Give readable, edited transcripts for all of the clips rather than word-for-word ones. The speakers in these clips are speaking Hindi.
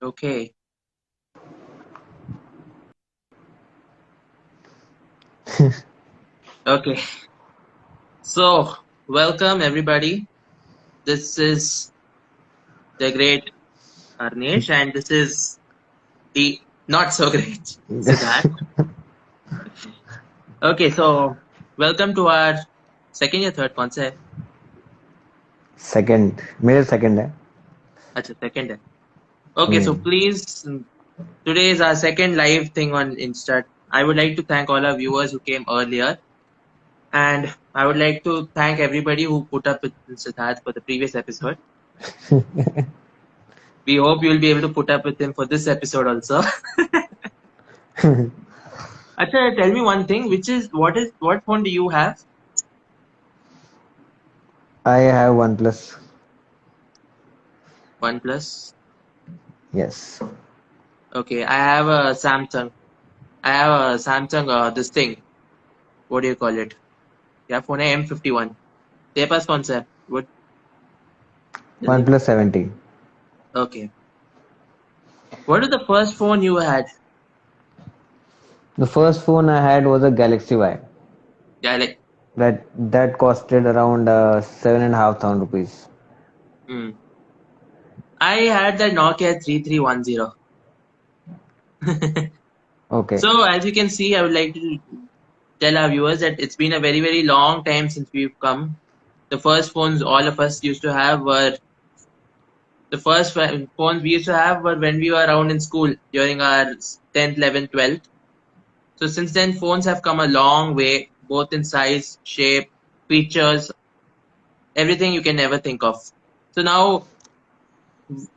Okay. Okay. So, welcome everybody. This is the great Arnesh, and this is the not so great Siddharth. Okay, so welcome to our second or third concept. Second मेरे सेकंड है. Acha, second. Okay, so please, today is our second live thing on Insta. I would like to thank all our viewers who came earlier, and I would like to thank everybody who put up with Siddharth for the previous episode. We hope you'll be able to put up with him for this episode also. Acha, tell me one thing, what phone do you have? I have OnePlus. OnePlus. Yes. Okay, I have a Samsung. I have a Samsung. This thing. What do you call it? Yeah, phone है M51. तेरे पास कौन सा है? What? OnePlus 70. Okay. What is the first phone you had? The first phone I had was a Galaxy Y. Yeah, like. That costed around 7,500 rupees. Hmm. I had the Nokia 3310. Okay. So as you can see, I would like to tell our viewers that it's been a very, very long time since we've come. The first phones all of us used to have were the first phones we used to have were when we were around in school during our 10th, 11th, 12th. So since then, phones have come a long way, both in size, shape, features, everything you can ever think of. So now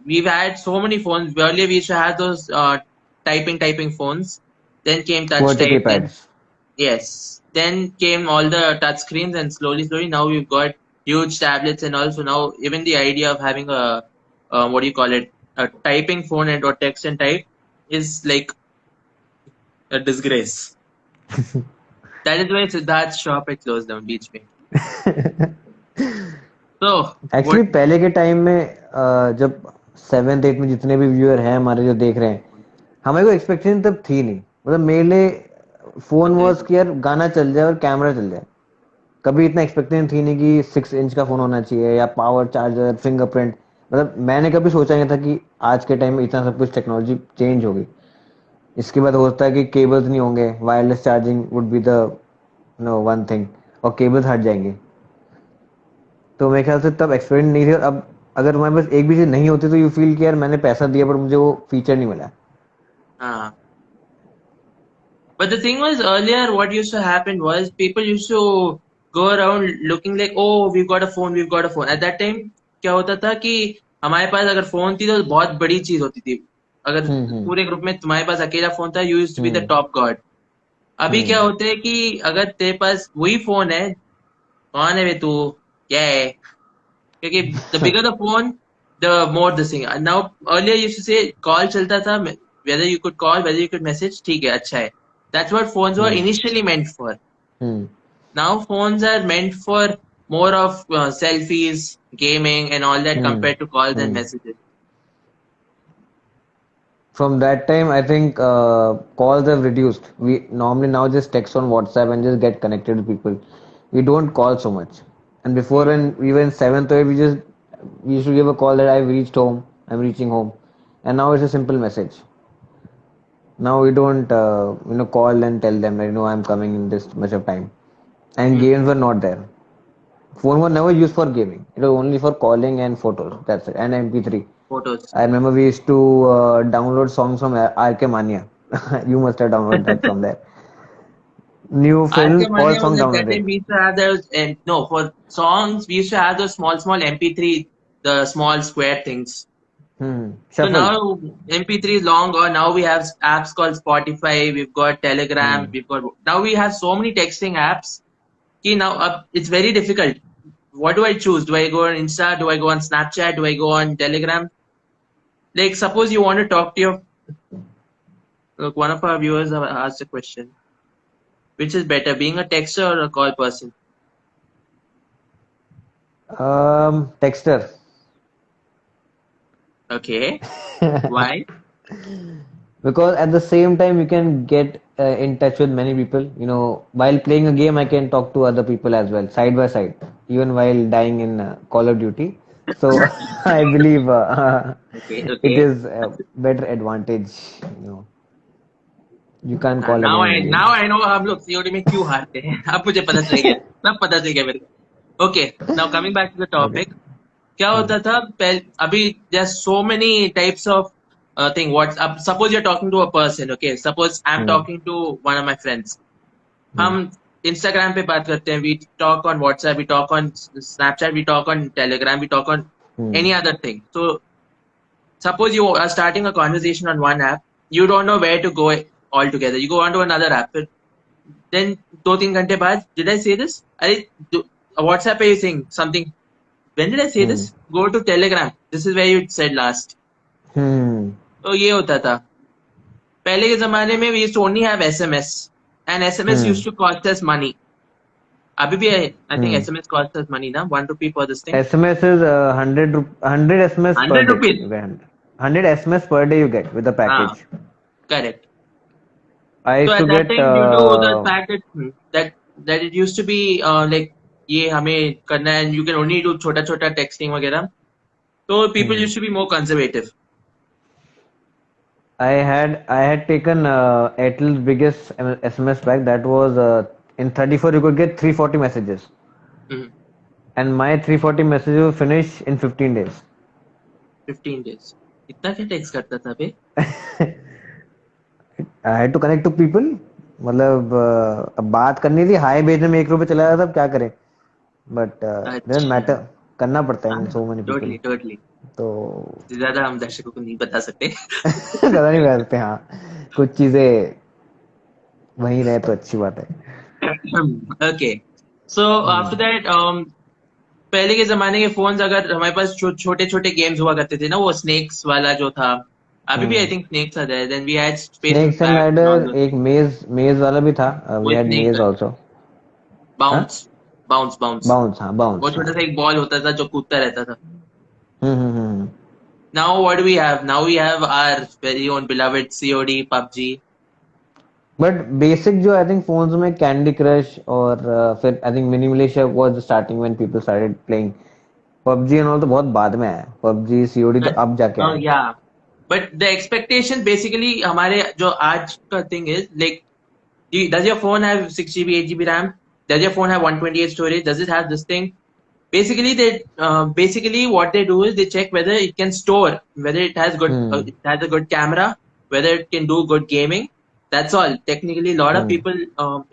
we've had so many phones. Earlier we used to have those typing phones. Then came touch QWERTY type. Then keypads. yes, then came all the touch screens, and slowly now we've got huge tablets, and also now even the idea of having a what do you call it, a typing phone and or text and type is like a disgrace. That is why Siddharth's shop had closed down, Beach Bay. So actually what? पहले के टाइम में जब 7th 8th में जितने भी व्यूअर हैं हमारे जो देख रहे हैं, हमें कोई एक्सपेक्टेशन तब थी नहीं. मतलब मेरे लिए फोन Okay. वॉज कि यार गाना चल जाए और कैमरा चल जाए. कभी इतना एक्सपेक्टेशन थी नहीं कि 6 इंच का फोन होना चाहिए या पावर चार्जर फिंगरप्रिंट. मतलब मैंने कभी सोचा नहीं था कि आज के टाइम में इतना सब कुछ टेक्नोलॉजी चेंज होगी. इसके बाद होता है कि केबल्स नहीं होंगे, wireless charging would be the no one thing, और केबल्स हट जाएंगे. तो मेरे ख्याल से तब एक्सपेक्टेशन नहीं थी. और अब अगर तुम्हारे पास एक भी चीज नहीं होती तो यू फील कि यार मैंने पैसा दिया पर मुझे वो फीचर नहीं मिला. Ah. But the thing was earlier, what used to happen was people used to go around looking like, oh, we've got a phone, we've got a phone. At that time, क्या होता था कि हमारे पास अगर फोन थी तो बहुत बड़ी चीज होती थी. अगर हम्म. पूरे ग्रुप में तुम्हारे पास अकेला फोन था, you used to be the hmm. Top god. अभी क्या हम्म. होता है कि अगर तेरे पास वही फोन है, कौन है बे तू, क्या है? क्योंकि the bigger the phone, the more the thing. Now earlier used to से कॉल चलता था, whether you could call, whether you could message, ठीक है, अच्छा है. That's what phones were hmm. initially meant for. Hmm. Now phones are meant for more of selfies, gaming, and all that hmm. compared to calls and hmm. messages. From that time, I think calls have reduced. We normally now just text on WhatsApp and just get connected with people. We don't call so much. And before, Hmm. when we were in 7th 8th, we used to give a call that I've reached home, I'm reaching home, and now it's a simple message. Now we don't call and tell them that I'm coming in this much of time. And Hmm. games were not there. Phone was never used for gaming. It was only for calling and photos. That's it. And MP3. Photos. I remember we used to download songs from Arcamania. You must have downloaded that from there. New RK film, all Mania was song at that downloaded. time we used to have those, and no, for songs we used to have those small MP3, the small square things. So Shuffle. now MP3 is long gone. Now we have apps called Spotify. We've got Telegram. Hmm. We've got now we have so many texting apps. Okay, now it's very difficult. What do I choose? Do I go on Insta? Do I go on Snapchat? Do I go on Telegram? Like, suppose you want to talk to your, look, one of our viewers have asked a question. Which is better, being a texter or a call person? Texter. Okay. Why? Because at the same time you can get in touch with many people. You know, while playing a game, I can talk to other people as well, side by side, even while dying in Call of Duty. So I believe Okay, it okay. is a better advantage. You know, you can't call anyone in now game. I know हम लोग सीओडी में क्यों हारते हैं. अब मुझे पता चल गया. सब पता चल गया मेरे को. Okay. Now coming back to the Okay. Topic. क्या Hmm. होता था अभी there so many types of thing. What's अब suppose you are talking to a person. Okay, suppose I am Hmm. Talking to one of my friends. Hmm. हम इंस्टाग्राम पे बात करते हैं. We talk on WhatsApp, we talk on Snapchat, we talk on Telegram, we talk on Hmm. Any other thing. So suppose you are starting a conversation on one app, you don't know where to go altogether. You go on to another app. Then 2-3 घंटे बाद, did I say this? WhatsApp are you saying something? When did I say Hmm. this? Go to Telegram. This is where you said last. Hmm. तो ये होता था. पहले के जमाने में we used to only have SMS. And SMS Hmm. used to cost us money. अभी भी I think Hmm. SMS costs us money now. 1 rupee for this thing. SMS is 100 SMS per 100 day. rupees. You get 100 SMS per day you get with the हाँ, package. correct. I So used at to that get time, due to the fact that it used to be like ये हमें करना है and you can only do छोटा छोटा texting वगैरह, so people hmm. used to be more conservative. I had taken Airtel's biggest SMS pack. That was in 34 you could get 340 messages, Mhm. and my 340 messages will finish in 15 days. 15 days. इतना क्या text करता था बे? I had to connect to people. मतलब अब बात करनी थी, हाय भेजने में 1 रुपए चला जाता, अब क्या करें. बट डजंट अच्छा. मैटर, करना पड़ता हाँ, है so many people. totally totally. तो ज्यादा हम दर्शकों को नहीं बता सकते. ज्यादा नहीं कर सकते. हाँ, कुछ चीजें वहीं रहे तो अच्छी बात है. Okay. So after hmm. that, पहले के जमाने के फोन्स अगर हमारे पास छोटे छोटे गेम्स हुआ करते थे ना, वो स्नेक्स वाला जो था. अभी भी I hmm. Think snakes are there. Then we had space snakes and impact and all ladder, those एक थिंग्स. मेज वाला भी था. वी वो हैड स्नेक मेज आल्सो. हाँ, बाउंस बाउंस बाउंस. बाउंस. हाँ, वो बाउंस. हाँ. छोटा सा एक बॉल होता था जो कूदता रहता था. Hmm. Now what do we have? Now we have our very own beloved COD, PUBG. But basic जो आई थिंक फोन्स में कैंडी क्रश और फिर I think Mini Militia was starting when people started playing. PUBG and all तो बहुत बाद में आया. पबजी सीओडी तो अब जाके आया. या बट द एक्सपेक्टेशन बेसिकली हमारे जो आज का thing is like, does your phone have 6 GB 8 GB RAM? Does your phone have 128 storage? Does it have this thing? Basically what they do is they check whether it can store, whether it has hmm. it has a good camera, whether it can do good gaming. That's all. Technically, a lot of hmm. people.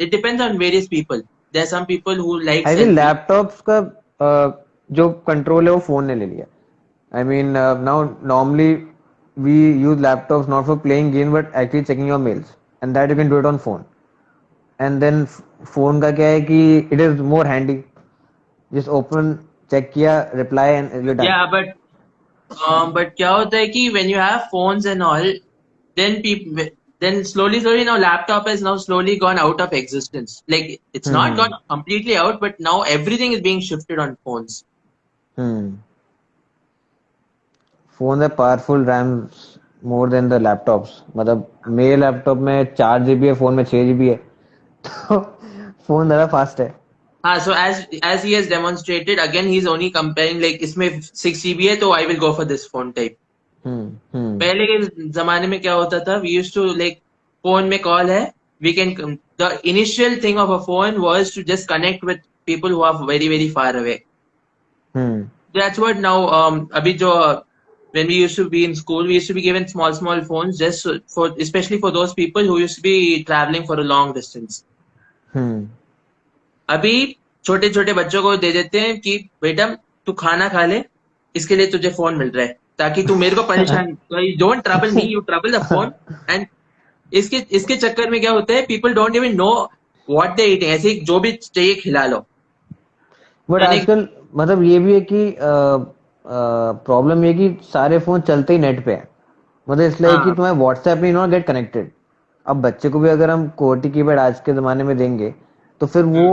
It depends on various people. There are some people who like I think selfies. Laptops का जो कंट्रोल है वो फोन ने ले लिया. I mean now normally we use laptops not for playing game but actually checking your mails, and that you can do it on phone. And then phone का क्या है कि it is more handy. Just open, check किया, reply and you done. Yeah, but क्या होता है कि when you have phones and all, then slowly now laptop has now slowly gone out of existence. Like it's not hmm. gone completely out, but now everything is being shifted on phones. हम्म. फोन है powerful RAMs more than the laptops. मतलब मेरे लैपटॉप में 4 GB है, फोन में 6 GB है. तो फोन ज्यादा फास्ट है. So as he has demonstrated, again he's only comparing like इसमें 6 GB है तो I will go for this phone type. हम्म. पहले के जमाने में क्या होता था? We used to like, phone में call है, we can the initial thing of a phone was to just connect with people who are very very far away. Hmm. That's what now अभी जो when we used to be in school, we used to be given small phones just for, especially for those people who used to be traveling for a long distance. हम्म. अभी छोटे छोटे बच्चों को दे देते हैं कि बेटा तू खाना खा ले, इसके लिए तुझे फोन मिल रहा है, ताकि तू मेरे को परेशान, don't trouble me, you trouble the phone. And इसके चक्कर में क्या होता है, people don't even know what they eating. ऐसे ही जो भी चाहिए खिला लो. बट मैंने आजकल मतलब ये भी है कि प्रॉब्लम ये कि सारे फोन चलते ही नेट पे है. मतलब इसलिए कि हाँ तुम्हें व्हाट्सएप नहीं नॉट गेट कनेक्टेड. अब बच्चे को भी अगर हम कोटी कीपैड आज के जमाने में देंगे तो फिर वो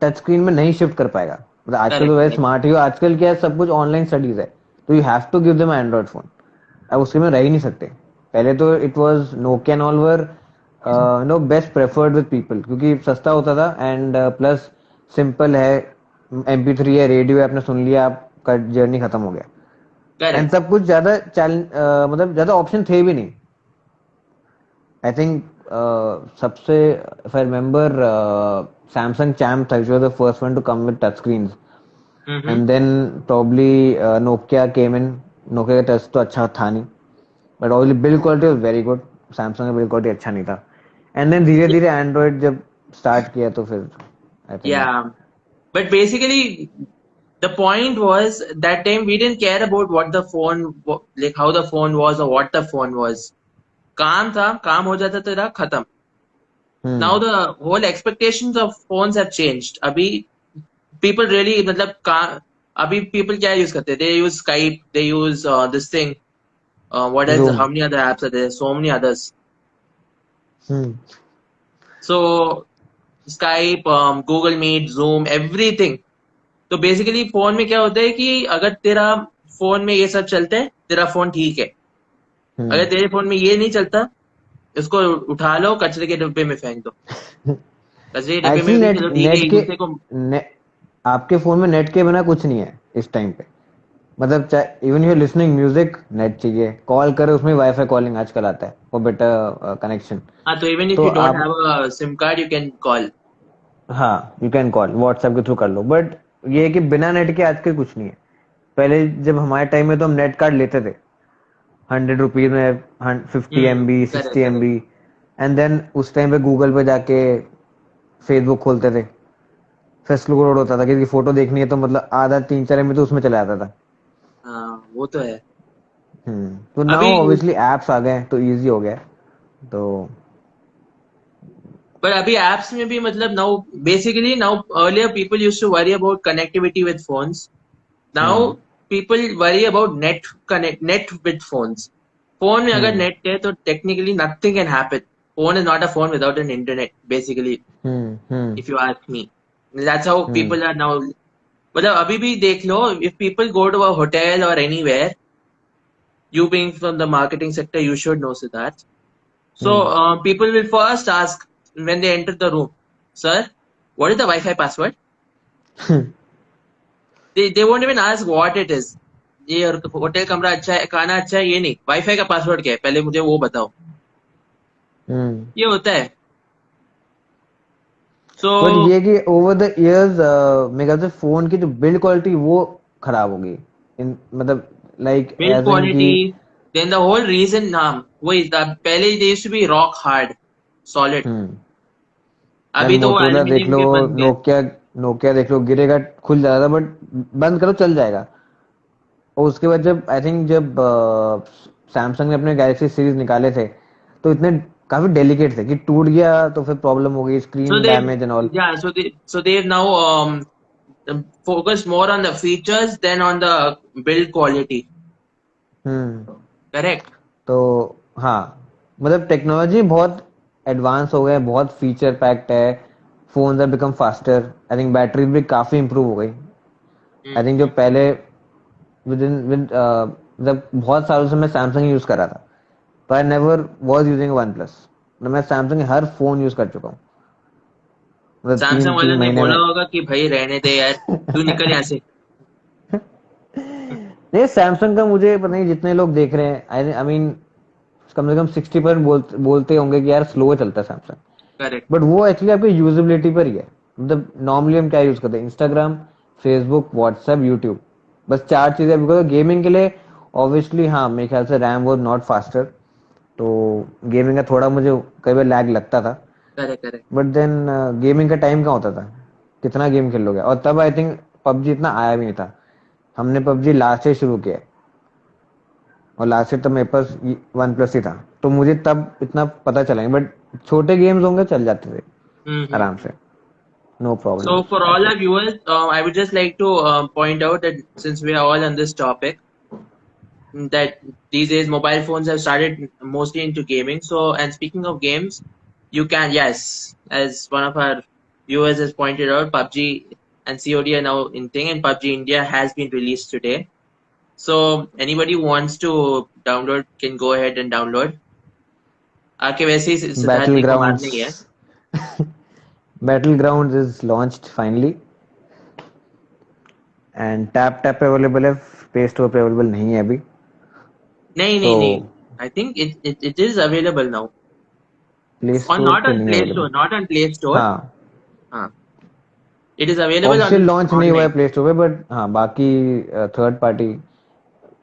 टच स्क्रीन में नहीं शिफ्ट कर पाएगा. मतलब आजकल तो करेक्ट वैसे करेक्ट. स्मार्ट ही हो, आजकल क्या है, सब कुछ ऑनलाइन स्टडीज है, तो you have to give them android phone. अब उसके में रह ही नहीं सकते। पहले तो it was Nokia and all were no best preferred with people, क्योंकि सस्ता होता था एंड प्लस सिंपल है, MP3 है, रेडियो है, आपने सुन लिया, आपका जर्नी खत्म हो गया। And correct. सब कुछ ज्यादा मतलब ज्यादा ऑप्शन थे भी नहीं। आई थिंक सबसे, if I remember, Samsung champ था, which was the first one to come with touch screens. Hmm. And then probably Nokia came in. Nokia का टच तो अच्छा था नहीं, but obviously build quality was very good. Samsung का build quality अच्छा नहीं था। एंड देन धीरे धीरे एंड्रॉइड जब स्टार्ट किया तो फिर I think. Yeah, but basically the point was that time we didn't care about what the phone like how the phone was or what the phone was. काम था, काम हो जाता तेरा खत्म। Now hmm. the whole expectations of phones have changed. अभी people really मतलब अभी people क्या use करते हैं? They use Skype, they use this thing. What else? Zoom. How many other apps are there? So many others. Hmm. So Skype, Google Meet, Zoom, everything. तो बेसिकली फोन में क्या होता है कि अगर तेरा फोन में ये सब चलते हैं, तेरा फोन ठीक है। अगर हम्म। तेरे फोन में ये नहीं चलता, इसको उठा लो, कचरे के डिब्बे में फेंक दो। कचरे के डिब्बे एक्चुअली में भी नेट चलो ठीक है, नेट एक के दूसरे को। ने, आपके फोन में नेट के बिना कुछ नहीं है इस टाइम पे। मतलब चाहे even you listening music, net चाहिए, कॉल करे उसमें वाईफाई कॉलिंग आजकल आता है फॉर बेटर कनेक्शन। हाँ, तो इवन इफ तो यू डोंट आप, have a SIM card you can call. हाँ यू कैन कॉल, व्हाट्सएप के थ्रू कर लो, बट ये है कि बिना नेट के आजकल कुछ नहीं है। पहले जब हमारे टाइम में तो हम नेट कार्ड लेते थे 100 रुपीज में, 50 MB, sixty correct M correct. B and then उस टाइम पे गूगल पे जाके फेसबुक खोलते थे, फेसबुक लोड होता था, किसी की फोटो देखनी है तो मतलब आधा 3-4 MB तो उसमें चला जाता था। हाँ, वो तो है। तो अभी नाउ ऑब्वियसली एप्स आ गए तो इजी हो गया। तो पर अभी एप्स में भी मतलब now basically now earlier people used to worry about connectivity with phones. Now hmm. People worry about net with phones. Phone में अगर हम्म। नेट है तो technically nothing can happen. Phone is not a phone without an internet basically, hmm. Hmm. If you ask me. That's how hmm. People are now. मतलब अभी भी देख लो, if people go to a hotel और anywhere, you being from the marketing sector, you should know Siddharth. So hmm. people will first ask when they enter the room, sir, what is the Wi-Fi password? They won't even ask what it is. ये होटल कमरा अच्छा है, खाना अच्छा है, ये नहीं, वाईफाई का पासवर्ड क्या है, पहले मुझे वो बताओ। हम्म। ये होता है। सो बट ये कि ओवर द इयर्स मेरे ख्याल से फोन की जो बिल्ड क्वालिटी वो खराब हो गई, इन मतलब लाइक बिल्ड एज इन की। Quality, then the whole reason नाम वही था। पहले they used to be rock hard, solid. Hmm. Then अभी तो वो मोटोरोला देख एल्यूमिनियम लो, के बन गए। नोकिया नोकिया देख लो, गिरेगा खुल जाता था बट बंद करो चल जाएगा। और उसके बाद जब आई थिंक जब सैमसंग ने अपने गैलेक्सी सीरीज निकाले थे तो इतने काफी डेलिकेट थे कि टूट गया तो फिर प्रॉब्लम हो गई, So screen they, damage and all. yeah, so they've now focused more on the features than on the build quality. Hmm. Correct. तो हाँ, मतलब टेक्नोलॉजी बहुत एडवांस हो गया है, बहुत फीचर पैक्ड है। Phone are become faster, I think battery भी काफी इंप्रूव हो गई। आई थिंक जो Mm-hmm. पहले मतलब बहुत सालों से मैं सैमसंग यूज कर रहा था, तो I never was using one plus. मैं सैमसंग हर फोन यूज कर चुका हूँ, मतलब तीन सैमसंग वाले तीन ने महीने बोला में। होगा कि भाई रहने दे यार, तू निकल यहाँ से। नहीं, सैमसंग का मुझे पता नहीं, जितने लोग देख रहे हैं आई मीन कम से कम 60% बोलते होंगे कि यार स्लो चलता है सैमसंग। करेक्ट। बट वो एक्चुअली आपकी यूजेबिलिटी पर ही है। मतलब नॉर्मली हम क्या यूज करते हैं, इंस्टाग्राम, फेसबुक, व्हाट्सएप, यूट्यूब, बस 4 चीजें। बिकॉज गेमिंग के लिए ऑब्वियसली हाँ मेरे ख्याल से रैम वॉज नॉट फास्टर, तो गेमिंग का थोड़ा मुझे कई बार लैग लगता था। Correct correct. But then gaming का टाइम कहाँ होता था, कितना गेम खेल लोगे। और तब आई थिंक पबजी इतना आया भी नहीं था, हमने पबजी लास्ट ईयर शुरू किया है, और लास्ट ईयर तब मेरे पास वन प्लस ही था, तो मुझे तब इतना पता चला नहीं। बट छोटे गेम्स होंगे चल जाते थे Mm-hmm. आराम से, no So problems for I all our think. viewers, I would just like to point out that since we are all on this topic, that these days mobile phones have started mostly into gaming. So, and speaking of games, you can, yes, as one of our viewers has pointed out, PUBG and COD are now in thing, and PUBG India has been released today. So anybody who wants to download can go ahead and download. आके वैसे ही सिद्धार्थ जी को मारना ही है. Battlegrounds Battlegrounds is launched finally and tap available है, Play Store पे available नहीं है अभी. नहीं. So I think it is available now. Play On Store not पे on नहीं Play available. Store, not on Play Store. हाँ, हाँ. It is available official on launch नहीं हुआ है online प्ले स्टोर पे, बट हाँ बाकी थर्ड पार्टी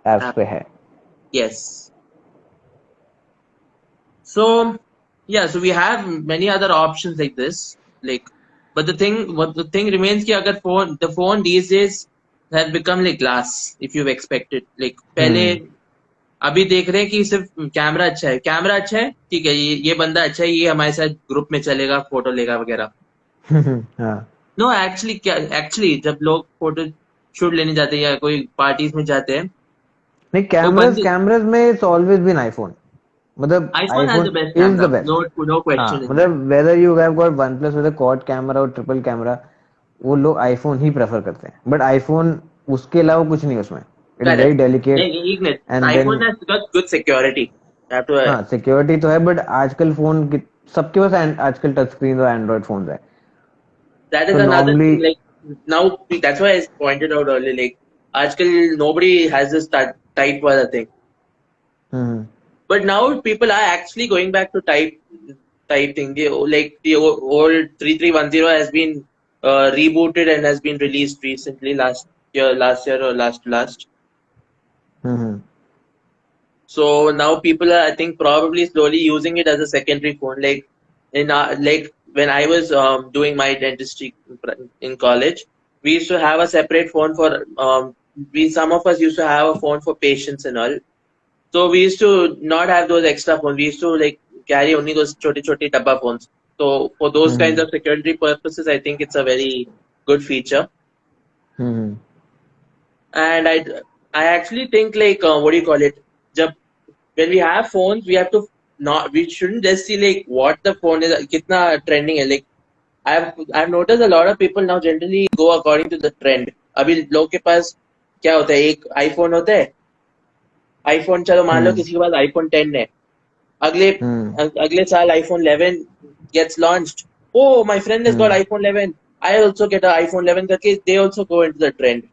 एप्स app. पे है. Yes. So yeah, so we have many other options like this. Like, but the thing remains कि अगर the phone these days has become like glass if you've expected. Like पहले हम्म. अभी देख रहे हैं कि सिर्फ कैमरा अच्छा है, ठीक है, ये बंदा अच्छा है, ये हमारे साथ ग्रुप में चलेगा, फोटो लेगा वगैरह. हाँ. नो एक्चुअली जब लोग फोटो शूट लेने जाते हैं या कोई पार्टीज में जाते हैं, नहीं, तो कैमराज बंदे कैमराज में इट्स ऑलवेज बीन आईफोन. मतलब iPhone has iPhone the best is the camera. Best. No हाँ, question in that. मतलब whether you have got one plus with a quad camera और ट्रिपल कैमरा, वो लोग आईफोन ही प्रेफर करते हैं. बट आईफोन उसके अलावा कुछ नहीं उसमें. It is very Correct. Delicate. Ignis. And then iPhone has got good security. You have to, हाँ, सिक्योरिटी तो है, बट आजकल फोन सबके पास आजकल टच स्क्रीन और एंड्रॉइड फोन है. that is तो another normally thing. Like now, that's why I pointed out earlier. Like, आजकल nobody has this type वाला thing. But now people are actually going back to type thing. Like the old 3310 has been rebooted and has been released recently last year or last. So now people are, I think, probably slowly using it as a secondary phone. Like like when I was doing my dentistry in college, we used to have a separate phone for some of us used to have a phone for patients and all. So we used to not have those extra phones. We used to like carry only those choti dabba phones. So for those kinds of security purposes, I think it's a very good feature. And I actually think like what do you call it? When we have phones, we shouldn't just see like what the phone is, kitna trending hai. Like I've noticed a lot of people now generally go according to the trend. अभी लोग के पास क्या होता है, एक आईफोन होता है. आईफोन चलो मान लो किसी के पास आईफोन 10 है, अगले अगले साल iPhone 11 gets launched. Oh, my friend has got iPhone 11. I also get an iPhone 11 करके they also go into the trend.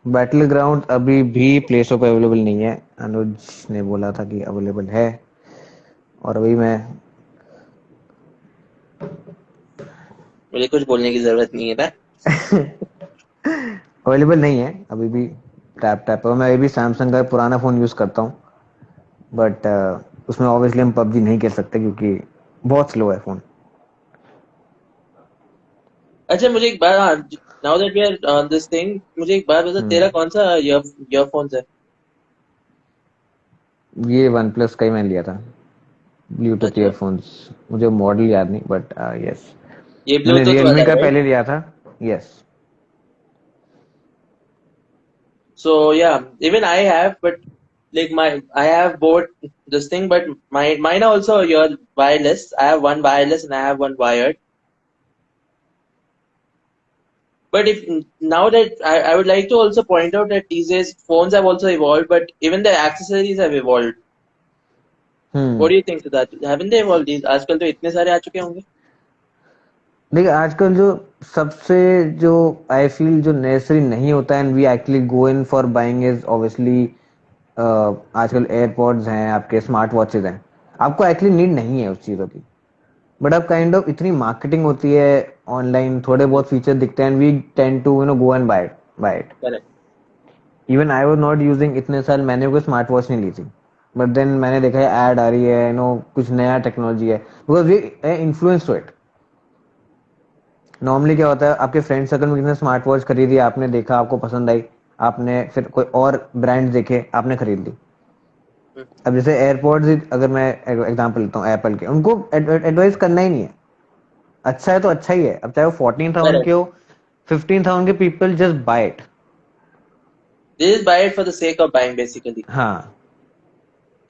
Battle ground अभी भी प्ले स्टोर पे अवेलेबल नहीं है. अनुज ने बोला था कि अवेलेबल है, और अभी मैं मुझे कुछ बोलने की जरूरत नहीं है ना. अवेलेबल नहीं है अभी भी टैप पर. मैं अभी सैमसंग का पुराना फोन यूज करता हूँ, बट उसमें ऑब्वियसली हम पबजी नहीं खेल सकते क्योंकि बहुत स्लो है फोन. अच्छा मुझे एक बात, now that we are on this thing, मुझे एक बात बता, तेरा कौन सा ईयरफोन्स है? ये वन प्लस का ही मैंने लिया था, ब्लूटूथ अच्छा, ईयरफोन्स. मुझे मॉडल याद नहीं, बट यस, ये मैंने ब्लूटूथ रियलमी वाला का है, राइट? पहले लिया था. Yes. So yeah, even I have, but like I have both this thing, but mine are also your wireless. I have one wireless and I have one wired. But if now that I would like to also point out that these days phones have also evolved, but even the accessories have evolved. What do you think to that? Haven't they evolved? These आजकल तो इतने सारे आ चुके होंगे. देखिए, आजकल जो सबसे जो आई फील जो नेसेसरी नहीं होता and we actually go in for buying is obviously आजकल एयरपॉड्स हैं, आपके स्मार्ट वॉचेज हैं. आपको एक्चुअली नीड नहीं है उस चीज़ों की, बट अब काइंड ऑफ इतनी मार्केटिंग होती है ऑनलाइन, थोड़े बहुत फीचर दिखते हैं, we tend to go and buy it. Correct. Even I was not using, इतने साल मैंने कोई स्मार्ट वॉच नहीं ली थी, बट देन मैंने देखा है ऐड आ रही है, कुछ नया टेक्नोलॉजी है, because we influence to it. Normally क्या होता है, आपके फ्रेंड सर्कल में किसी ने स्मार्ट वॉच खरीदी, आपने देखा, आपको पसंद आई, आपने फिर कोई और ब्रांड देखे, आपने खरीद ली. अब जैसे एयरपोर्ट्स, अगर मैं एग्जांपल लेता हूँ एप्पल के, उनको एडवाइस करना ही नहीं है. अच्छा है तो अच्छा ही है. अब चाहे वो 14,000 Correct. के हो, 15,000 के, people just by it. They just buy it for the sake of buying, basically. हाँ,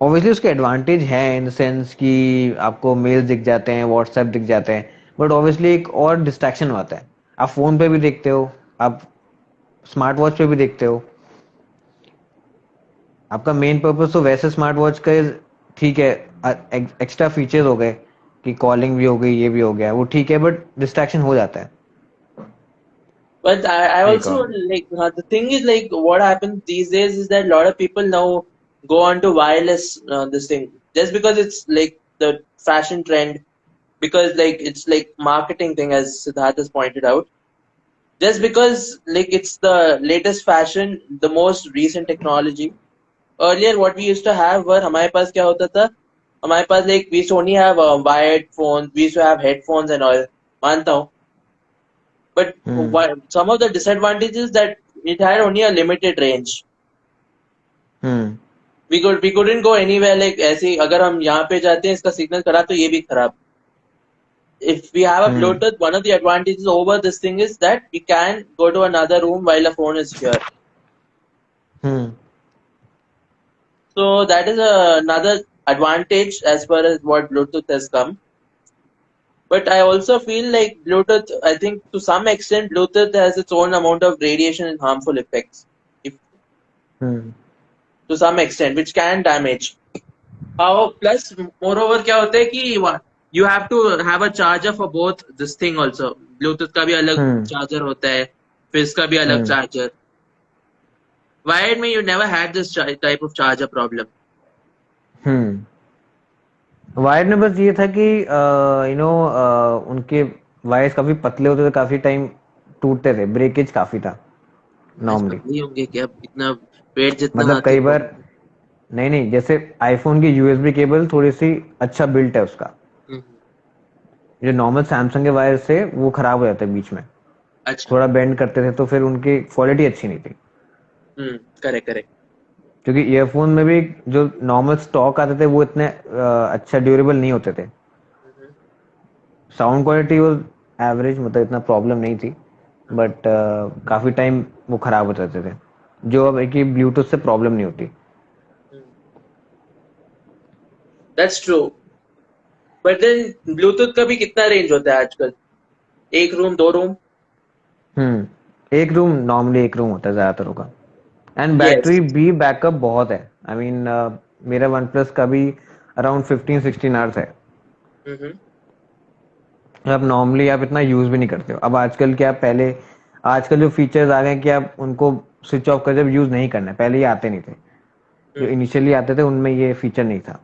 ऑब्वियसली उसके एडवांटेज है इन द सेंस कि आपको मेल्स दिख जाते हैं, व्हाट्सएप दिख जाते हैं, बट ऑब्वियसली एक और डिस्ट्रैक्शन आता है। आप फोन पे भी देखते हो, आप स्मार्ट वॉच पे भी देखते हो। आपका मेन पर्पस तो वैसे स्मार्ट वॉच का ठीक है, एक्स्ट्रा फीचर्स हो गए कि कॉलिंग भी हो गई, ये भी हो गया, वो ठीक है, बट डिस्ट्रैक्शन हो जाता है But I एक also और। like the thing is like what happens these days is that a lot of people now go on to wireless this thing just because it's like the fashion trend, because like it's like marketing thing, as Siddharth has pointed out. Just because like it's the latest fashion, the most recent technology. Earlier what we used to have were हमारे पास क्या होता था, हमारे पास like we used to only have wired phones, we used to have headphones and all, मानता हूँ. But hmm some of the disadvantages that it had only a limited range. Hmm We couldn't go anywhere like ऐसे अगर हम यहाँ पे जाते हैं इसका सिग्नल खराब तो ये भी खराब. If we have a hmm Bluetooth, one of the advantages over this thing is that we can go to another room while a phone is here. Hmm So that is another advantage as far as what Bluetooth has come. But I also feel like Bluetooth, I think to some extent, Bluetooth has its own amount of radiation and harmful effects. If hmm to some extent, which can damage. How plus moreover क्या होता है कि you have to have a charger for both this thing also. Bluetooth का भी अलग हम्म charger होता है, फिर इसका भी अलग हम्म charger. Wired में you never had this type of charger problem. Wire में बस ये था कि उनके वायर्स काफी पतले होते थे, काफी टाइम टूटते थे, ब्रेकेज काफी था आज नॉर्मली। पतली होंगे क्या इतना, पेट जितना मतलब हाथी कई फोन. बार, नहीं नहीं, जैसे आईफोन की यूएसबी केबल थोड़ी सी अच्छा बिल्ट है उसका। हम्म. जो नॉर्मल सैमसंग के वायर से वो खराब हो जाते हैं बीच में, अच्छा. थोड़ा बेंड करते थे, तो फिर उनकी क्वालिटी अच्छी नहीं थी। Correct correct. क्योंकि ईयरफोन में भी जो नॉर्मल स्टॉक आते थे वो इतने अच्छा ड्यूरेबल नहीं होते थे। साउंड क्वालिटी वो एवरेज, मतलब इतना प्रॉब्लम नहीं थी, बट काफी टाइम वो खराब हो जाते थे, जो अब एक ब्लूटूथ से प्रॉब्लम नहीं होती। That's true. But then Bluetooth का भी कितना रेंज होता है आजकल, एक रूम दो रूम. एक रूम, नॉर्मली एक रूम होता है ज्यादातर होगा। And yes. बैटरी भी बैकअप बहुत है। आई मीन मेरा वन प्लस का भी अराउंड 15-16 आवर्स है। अब नॉर्मली आप इतना यूज भी नहीं करते हो। अब आजकल क्या, पहले आजकल जो फीचर्स आ गए हैं कि आप उनको स्विच ऑफ कर जब यूज नहीं करना है, पहले ये आते नहीं थे। जो इनिशियली आते थे उनमें ये फीचर नहीं था।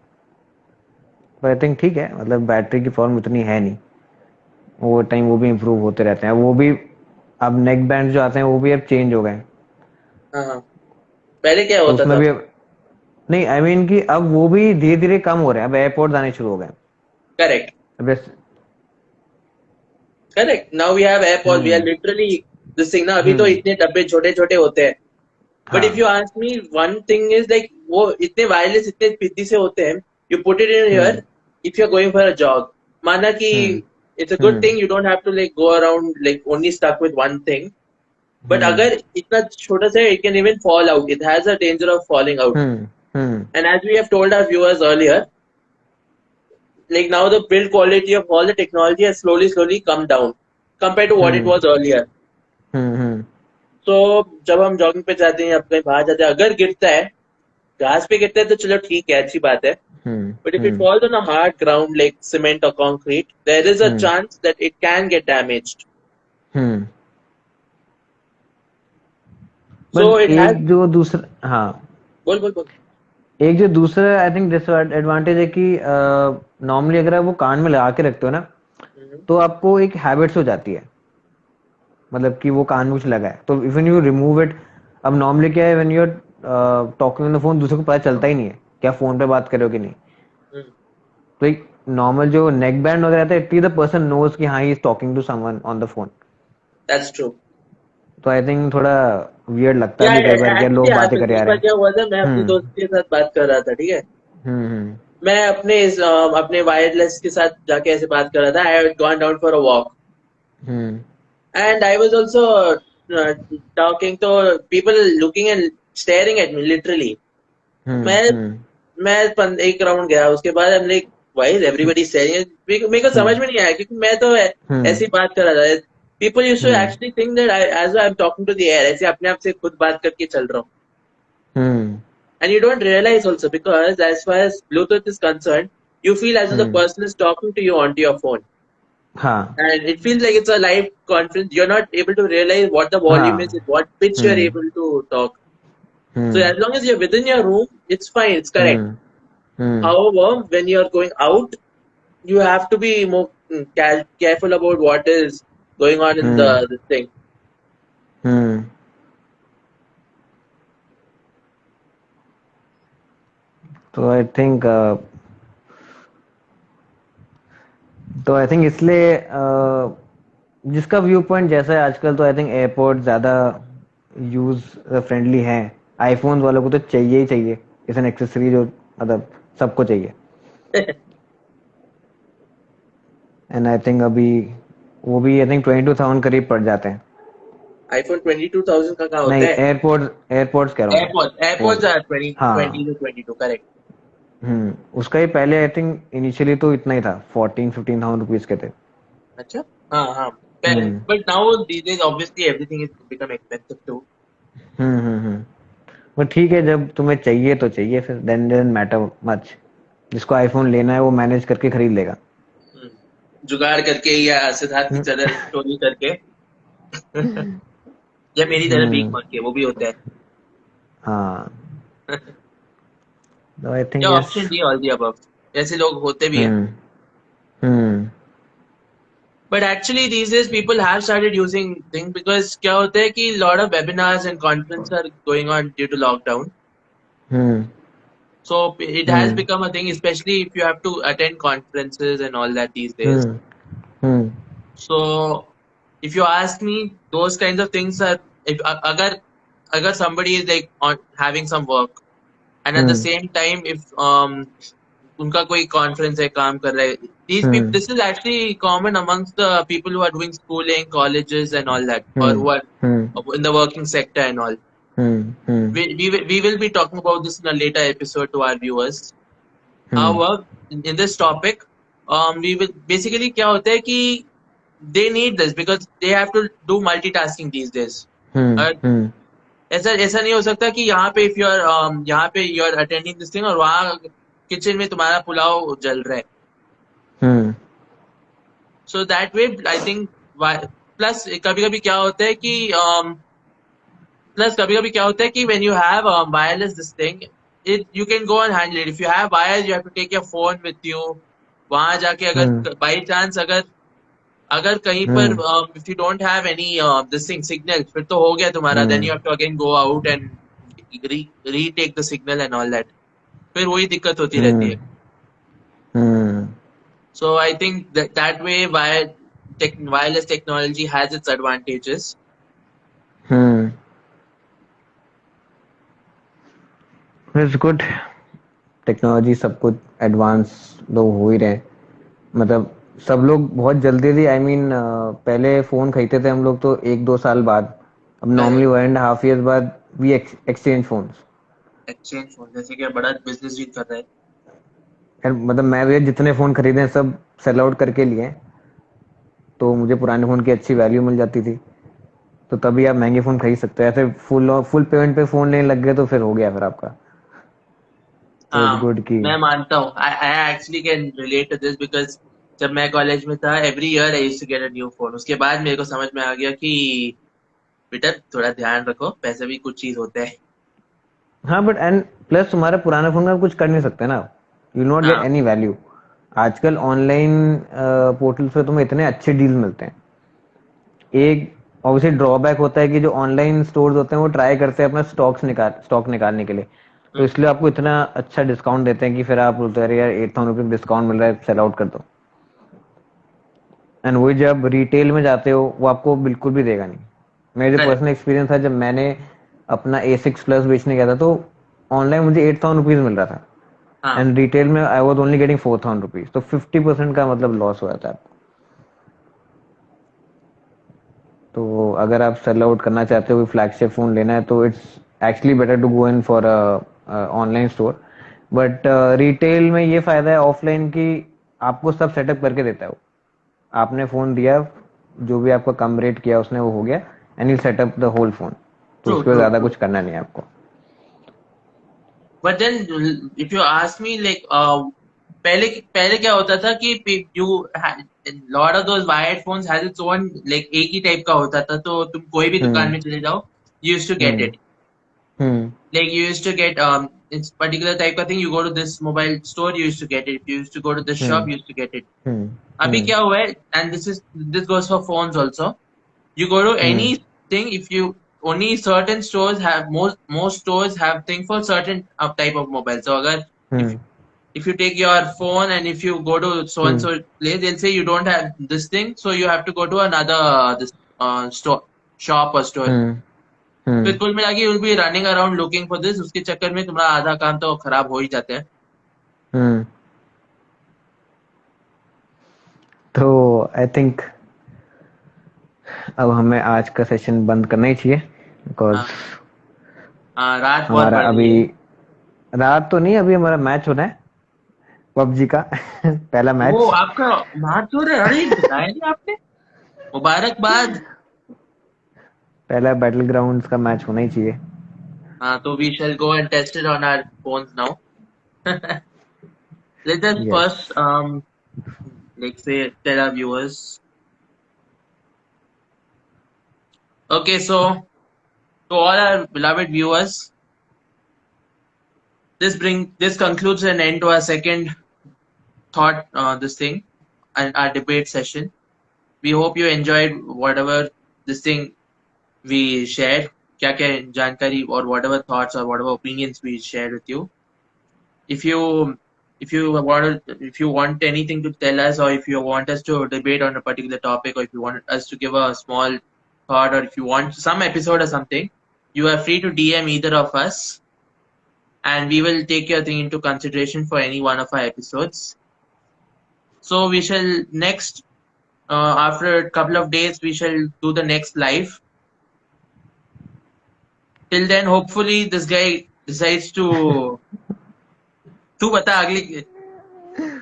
पर आई थिंक ठीक है, मतलब बैटरी की प्रॉब्लम उतनी है नहीं, ओवर टाइम वो भी इम्प्रूव होते रहते हैं। वो भी अब नेक बैंड जो आते हैं वो भी अब चेंज हो गए, हाँ हाँ. पहले क्या तो होता उसमें था. भी अब, नहीं आई मीन कि अब वो भी धीरे धीरे कम हो रहे हैं, अब एयरपोर्ट्स आने शुरू हो गए करेक्ट. अब correct. Now we have AirPods, we are hmm literally this thing ना. अभी तो हम्म इतने डब्बे छोटे छोटे होते हैं. बट इफ हाँ you ask me, one thing is like वो इतने वायरलेस इतने पिद्दी से होते हैं. You put it in hmm here if you are going for a jog. माना कि hmm it's a good hmm thing, you don't have to like go around like only stuck with one thing. But hmm अगर इतना छोटा सा, it can even fall out, it has a danger of falling out. Hmm And as we have told our viewers earlier, like now the build quality of all the technology has slowly come down compared to what it hmm was earlier. Hmm So जब हम जॉगिंग पे जाते हैं या कहीं बाहर जाते हैं, अगर गिरता है, घास पे गिरता है तो चलो ठीक है, अच्छी बात है. But if it hmm falls on a hard ground like cement or concrete, there is a hmm chance that it can get damaged. Hmm So but it has. एक जो दूसरा, हाँ, बोल बोल बोल. एक जो दूसरा आई थिंक डिसएडवांटेज है कि नॉर्मली अगर आप वो कान में लगा के रखते हो ना, तो आपको एक हैबिट हो जाती है, मतलब कि वो कान में कुछ लगा है, तो इवन यू रिमूव इट। अब नॉर्मली क्या है, when you are talking on the phone, दूसरे को पता चलता ही नहीं है क्या फोन पे बात कर रहे हो कि नहीं। तो एक नॉर्मल जो नेक बैंड वगैरह रहता है, इट द पर्सन नोज कि हाँ he is talking to someone on the phone. That's true. तो आई थिंक थोड़ा वियर्ड लगता है Yeah, भी कई बार, क्या actually लोग बातें happens. करे आ एक रहे बार हैं। क्या हुआ था, मैं अपने हम्म दोस्त के साथ बात कर रहा था, ठीक है. हम्म मैं अपने वायरलेस के साथ जाके ऐसे बात कर रहा था. I had gone down for a walk hmm and I was also talking, तो people looking and staring at me literally. Hmm मैं हम्म मैं एक राउंड गया, उसके बाद हम like why is everybody saying it? मेरे को समझ में नहीं आया क्योंकि मैं तो हम्म ऐसी बात कर रहा था. People used to hmm actually think that as I'm talking to the air, ऐसे अपने आप से खुद बात करके चल रहा हूँ. हम्म And you don't realize also because as far as Bluetooth is concerned, you feel as if the hmm person is talking to you onto your phone. हाँ And it feels like it's a live conference. You're not able to realize what the volume is, हाँ at what pitch you're hmm able to talk. So hmm as long as you're within your room, it's fine, it's correct. Hmm hmm However, when you're going out, you have to be more careful about what is going on in hmm the thing. हम्म तो आई थिंक इसलिए जिसका व्यू पॉइंट जैसा है आजकल, तो आई थिंक एयरपोर्ट ज्यादा यूज फ्रेंडली है. आईफोन वालों को तो चाहिए ही चाहिए, इस एन एक्सेसरी जो मतलब सबको चाहिए. एंड आई थिंक अभी वो भी आई थिंक 22,000 करीब पड़ जाते हैं. iPhone 22,000 का कहाँ होता नहीं, है? एयरपोर्ट्स कह रहा हूँ मैं. Airpods phone. are 20, हाँ. 20 to 22, correct. उसका ही पहले आई थिंक इनिशियली तो इतना ही था, 14-15,000 रुपीज के थे. अच्छा, हाँ हाँ. हम्म But now these days obviously everything is become expensive too. हम्म. पर ठीक है, जब तुम्हें चाहिए तो चाहिए, फिर देन डजंट मैटर मच. जिसको आईफोन लेना है वो मैनेज करके खरीद लेगा. हम्म. जुगाड़ करके या सिद्धार्थ की हम्म तरह स्टोरी करके या मेरी तरह भीख हम्म, मांग के वो भी होता है. हाँ. तो आई या think yes. Option D all the above, ऐसे लोग होते भी हैं. हम्म हम्म But actually these days people have started using things because क्या होता है कि lot of webinars and conferences are going on due to lockdown. Hmm So it has hmm become a thing, especially if you have to attend conferences and all that these days. Hmm hmm So if you ask me, those kinds of things are if agar somebody is like on having some work and at the hmm same time if उनका कोई conference है काम कर रहे हैं, these people, hmm this is actually common amongst the people who are doing schooling, colleges and all that, or hmm who are hmm in the working sector and all. Hmm We will be talking about this in a later episode to our viewers. Hmm However, in this topic, we will basically क्या होता है कि they need this because they have to do multitasking these days. हम्म और हम्म ऐसा ऐसा नहीं हो सकता कि यहाँ पे if you are यहाँ पे you are attending this thing और वहाँ किचन में तुम्हारा पुलाव जल रहा है. हम्म So that way I think plus कभी कभी क्या होता है कि when you have wireless this thing, it you can go and handle it. If you have wires, you have to take your phone with you. वहां जाके हम्म अगर by chance अगर अगर कहीं पर हम्म if you don't have any this thing signal, फिर तो हो गया तुम्हारा. Then you hmm have to again go out and retake the signal and all that. फिर वही दिक्कत होती रहती है. हम्म So I think that way wireless technology has its advantages. Hmm it's good. Technology सब कुछ एडवांस लोग हो ही रहे हैं. मतलब सब लोग बहुत जल्दी थी. आई मीन पहले फोन खरीदते थे हम लोग तो 1-2 साल बाद. अब नॉर्मली Correct. 1.5 years बाद we exchange phones. Exchange phone जैसे कि बड़ा बिजनेस डील कर रहा है. मतलब मैं भी जितने फोन खरीदे हैं सब सेल आउट करके लिए हैं. तो मुझे पुराने फोन की अच्छी वैल्यू मिल जाती थी. तो तभी आप महंगे फोन खरीद सकते हैं. ऐसे फुल फुल पेमेंट पे फोन लेने लग गए तो फिर हो गया फिर आपका. तो इट्स हाँ, गुड की. मैं मानता हूँ. I actually can relate to this because जब मैं कॉलेज में था every year I used to get a new phone. उसके बाद मेरे को समझ में आ गया कि बेटा थोड़ा ध्यान रखो, पैसे भी कुछ चीज होता है. हाँ बट एंड प्लस तुम्हारा पुराना फोन में आप कुछ कर नहीं सकते ना. यू नॉट गेट हाँ, एनी वैल्यू. आजकल ऑनलाइन पोर्टल पे तुम्हें इतने अच्छे डील मिलते हैं. एक ऑब्वियसली ड्रॉबैक होता है कि जो ऑनलाइन स्टोर्स होते हैं वो ट्राई करते हैं अपना स्टॉक निकालने के लिए. तो इसलिए आपको इतना अच्छा डिस्काउंट देते हैं कि फिर आप बोलते हैं अरे यार 8,000 रुपये डिस्काउंट मिल रहा है, सेल आउट कर दो. एंड वही जब रिटेल में जाते हो वो आपको बिल्कुल भी देगा नहीं. मेरे जो करेक्ट. पर्सनल एक्सपीरियंस था, जब मैंने अपना A6 Plus बेचने गया था तो ऑनलाइन मुझे 8,000 रुपीज मिल रहा था. हाँ, एंड रिटेल में I was only getting 4,000 rupees. तो 50% का मतलब लॉस हो जाता है. तो अगर आप सेल आउट करना चाहते हो, फ्लैगशिप फोन लेना है, तो it's actually better to go in for online store. But retail में ये फायदा है ऑफलाइन की, आपको सब सेटअप करके देता है वो। आपने फोन दिया, जो भी आपका कम रेट किया उसने वो हो गया, and you set up the whole phone. तो ट्रू उसके बाद ट्रू ज्यादा ट्रू। कुछ करना नहीं है आपको। But then, if you ask me, like, पहले पहले क्या होता था कि you had lot of those wired phones has its own, like, एक ही टाइप का होता था, तो तुम कोई भी दुकान हम्म में चले जाओ, you used to get hmm it. Hmm Like, you used to get it's particular type of thing. You go to this mobile store, you used to get it. If you used to go to this shop, hmm you used to get it. हम्म अभी हम्म क्या हुआ है, and this goes for phones also. You go to hmm anything, if you only certain stores have, most stores have thing for certain type of mobile. So agar if hmm if you take your phone and if you go to so and hmm so place, they'll say you don't have this thing, so you have to go to another this store, shop or store. हम्म फिर हम्म कुल मिला के you'll be running around looking for this, उसके चक्कर में तुम्हारा आधा काम तो खराब हो ही जाता है. हम्म। तो आई थिंक अब हमें आज का सेशन बंद करना ही चाहिए, बिकॉज हाँ हाँ, रात बहुत हमारा बढ़ रही अभी है. रात तो नहीं, अभी हमारा मैच होना है पबजी का पहला वो मैच। आपका मार्च हो रहा है, अरे बताया नहीं आपने. मुबारकबाद. पहला बैटल ग्राउंड्स का मैच होना ही चाहिए। हाँ, तो we shall go and test it on our phones now. Let us yes. first, like, say, tell our viewers. Okay, so to all our beloved viewers, this concludes an end to our second thought, this thing, and our debate session. We hope you enjoyed whatever this thing we shared, क्या क्या जानकारी or whatever thoughts or whatever opinions we shared with you. If you if you want anything to tell us, or if you want us to debate on a particular topic, or if you want us to give a small thought, or if you want some episode or something, you are free to DM either of us, and we will take your thing into consideration for any one of our episodes. So we shall next, after a couple of days, we shall do the next live. Till then, hopefully this guy decides to बता अगली.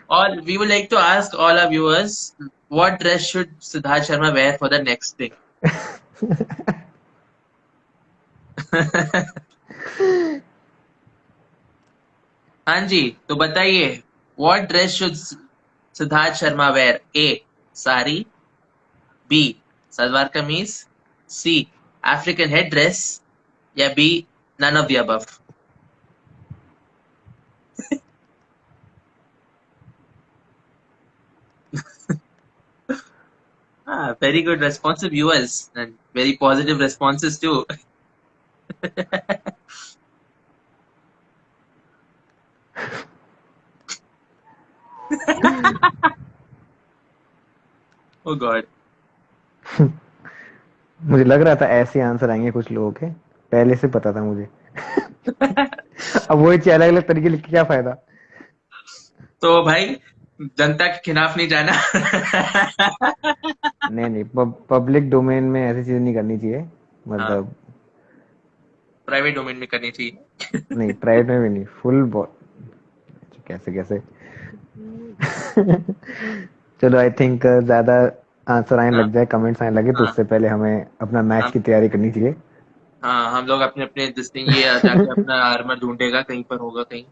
Or we would like to ask all our viewers, what dress should Siddharth Sharma wear for the next thing? हाँ जी, तो बताइए, what dress should Siddharth Sharma wear? A. Sari. B. Salwar kameez. C. African headdress. या B. None of the above. Very good responsive viewers and very positive responses too. Oh God. मुझे लग रहा था ऐसे आंसर आएंगे कुछ लोगों के, पहले से पता था मुझे। अब वही चीज अलग अलग तरीके लिख के क्या फायदा। तो भाई, जनता के खिलाफ नहीं जाना. नहीं नहीं, पब्लिक डोमेन में ऐसी चीजें नहीं करनी चाहिए, हाँ, मतलब प्राइवेट डोमेन में करनी चाहिए. नहीं, प्राइवेट में भी नहीं, फुल कैसे कैसे। चलो आई थिंक ज्यादा आंसर आने हाँ लग जाए, कमेंट्स आने लगे, तो हाँ उससे पहले हमें अपना मैच हाँ की तैयारी करनी चाहिए। हाँ, हम लोग अपने अपने दिस थिंग ये जाके अपना आर्मर ढूंढेगा, कहीं पर होगा, कहीं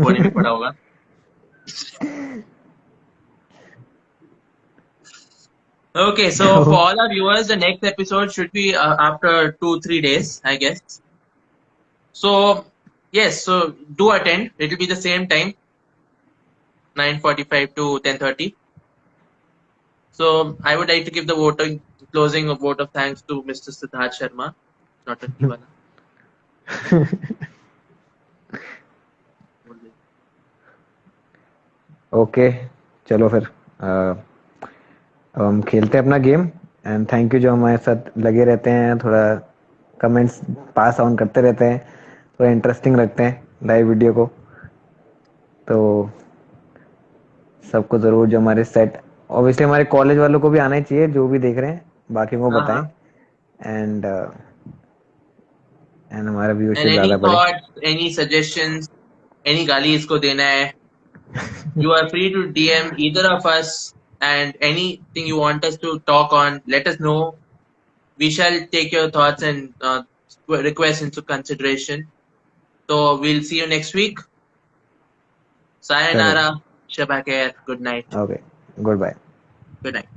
कोने में पड़ा होगा. Okay, so for तो all our viewers, the next episode should be after 2-3 days, I guess. So yes, so do attend. It will be the same time, 9:45 to 10:30. So I would like to give the closing of vote of thanks to Mr. Siddharth Sharma, Nautanki wala. Okay, चलो फिर अब हम खेलते हैं अपना गेम। एंड थैंक यू जो हमारे साथ लगे रहते हैं, थोड़ा कमेंट्स पास ऑन करते रहते हैं, थोड़ा इंटरेस्टिंग रखते हैं लाइव वीडियो को। तो सबको ज़रूर, जो हमारे सेट, ऑब्वियसली हमारे कॉलेज वालों को भी आना ही चाहिए, जो भी देख रहे हैं, बाकी को हाँ बताएं। हाँ. एंड हमारा And व्यूअरशिप any ज़्यादा बढ़े। thoughts, any suggestions, any गाली इसको देना है, you are free to DM either of us, and anything you want us to talk on, let us know. We shall take your thoughts and requests into consideration. So we'll see you next week. Correct. Sayonara, Shabakir, good night. Okay. Goodbye. Good night.